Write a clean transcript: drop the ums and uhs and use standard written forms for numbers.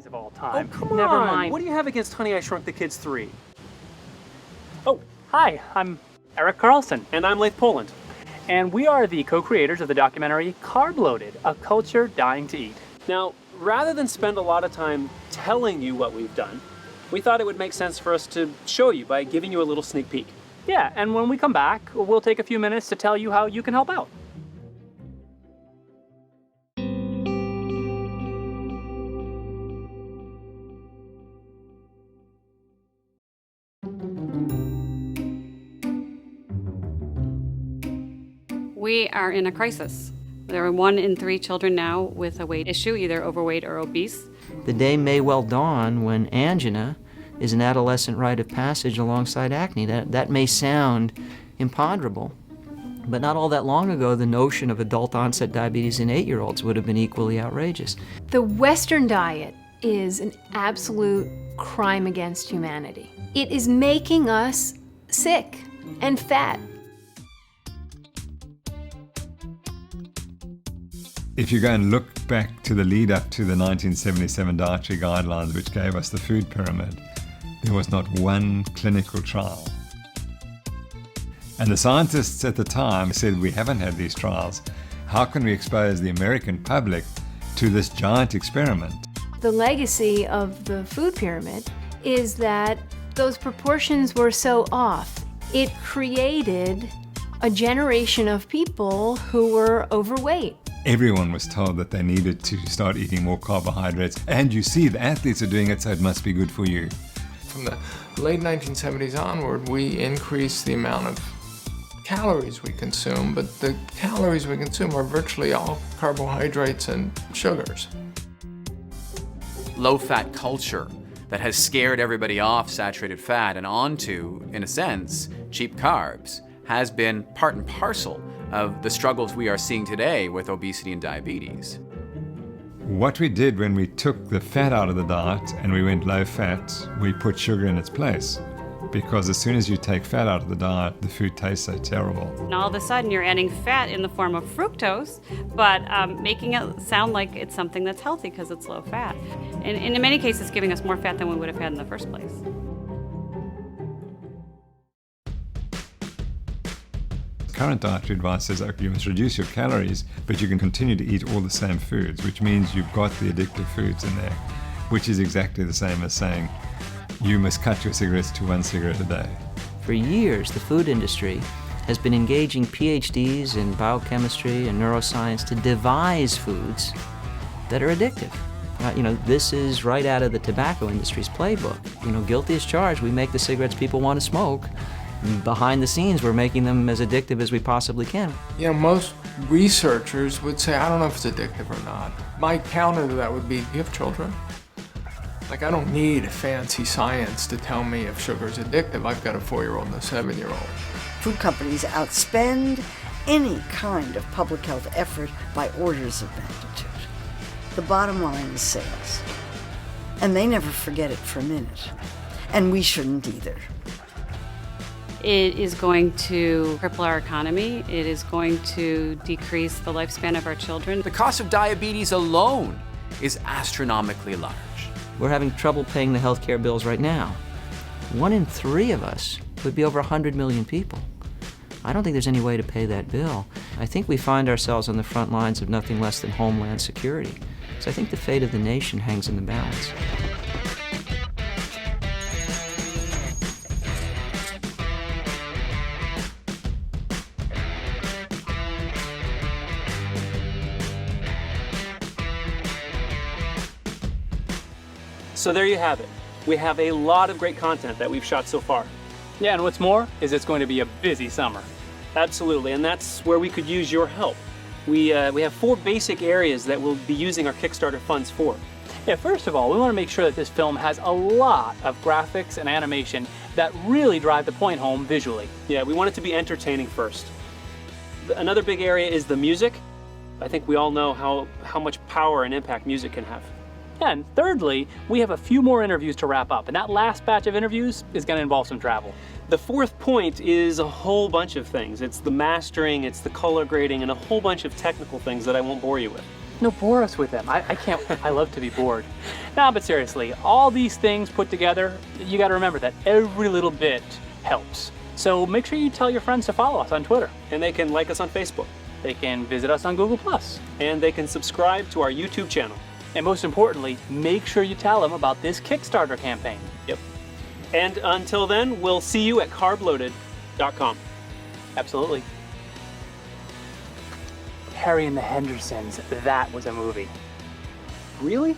of all time. Oh, come Never on. mind. What do you have against Honey, I Shrunk the Kids 3? Oh, hi, I'm Eric Carlson. And I'm Leif Poland. And we are the co-creators of the documentary Carb-Loaded, A Culture Dying to Eat. Now, rather than spend a lot of time telling you what we've done, we thought it would make sense for us to show you by giving you a little sneak peek. Yeah, and when we come back, we'll take a few minutes to tell you how you can help out. We are in a crisis. There are 1 in 3 children now with a weight issue, either overweight or obese. The day may well dawn when angina is an adolescent rite of passage alongside acne. That may sound imponderable, but not all that long ago, the notion of adult onset diabetes in 8-year-olds would have been equally outrageous. The Western diet is an absolute crime against humanity. It is making us sick and fat. If you go and look back to the lead up to the 1977 dietary guidelines, which gave us the food pyramid, there was not one clinical trial. And the scientists at the time said, we haven't had these trials. How can we expose the American public to this giant experiment? The legacy of the food pyramid is that those proportions were so off. It created a generation of people who were overweight. Everyone was told that they needed to start eating more carbohydrates, and you see the athletes are doing it, so it must be good for you. From the late 1970s onward, we increased the amount of calories we consume, but the calories we consume are virtually all carbohydrates and sugars. Low-fat culture that has scared everybody off saturated fat and onto, in a sense, cheap carbs has been part and parcel of the struggles we are seeing today with obesity and diabetes. What we did when we took the fat out of the diet and we went low fat, we put sugar in its place. Because as soon as you take fat out of the diet, the food tastes so terrible. And all of a sudden you're adding fat in the form of fructose, but making it sound like it's something that's healthy because it's low fat. And in many cases giving us more fat than we would have had in the first place. Current dietary advice says, okay, you must reduce your calories, but you can continue to eat all the same foods, which means you've got the addictive foods in there, which is exactly the same as saying you must cut your cigarettes to 1 cigarette a day. For years, the food industry has been engaging PhDs in biochemistry and neuroscience to devise foods that are addictive. This is right out of the tobacco industry's playbook. Guilty as charged, we make the cigarettes people want to smoke. Behind the scenes, we're making them as addictive as we possibly can. Most researchers would say, I don't know if it's addictive or not. My counter to that would be, give children. I don't need fancy science to tell me if sugar is addictive. I've got a 4-year-old and a 7-year-old. Food companies outspend any kind of public health effort by orders of magnitude. The bottom line is sales. And they never forget it for a minute. And we shouldn't either. It is going to cripple our economy. It is going to decrease the lifespan of our children. The cost of diabetes alone is astronomically large. We're having trouble paying the healthcare bills right now. 1 in 3 of us would be over 100 million people. I don't think there's any way to pay that bill. I think we find ourselves on the front lines of nothing less than homeland security. So I think the fate of the nation hangs in the balance. So there you have it. We have a lot of great content that we've shot so far. Yeah, and what's more is it's going to be a busy summer. Absolutely, and that's where we could use your help. We have 4 basic areas that we'll be using our Kickstarter funds for. Yeah, first of all, we want to make sure that this film has a lot of graphics and animation that really drive the point home visually. Yeah, we want it to be entertaining first. Another big area is the music. I think we all know how much power and impact music can have. And thirdly, we have a few more interviews to wrap up, and that last batch of interviews is going to involve some travel. The 4th point is a whole bunch of things. It's the mastering, it's the color grading, and a whole bunch of technical things that I won't bore you with. No, bore us with them. I can't, I love to be bored. No, but seriously, all these things put together, you gotta remember that every little bit helps. So make sure you tell your friends to follow us on Twitter. And they can like us on Facebook. They can visit us on Google+. And they can subscribe to our YouTube channel. And most importantly, make sure you tell them about this Kickstarter campaign. Yep. And until then, we'll see you at Carb-Loaded.com. Absolutely. Harry and the Hendersons, that was a movie. Really?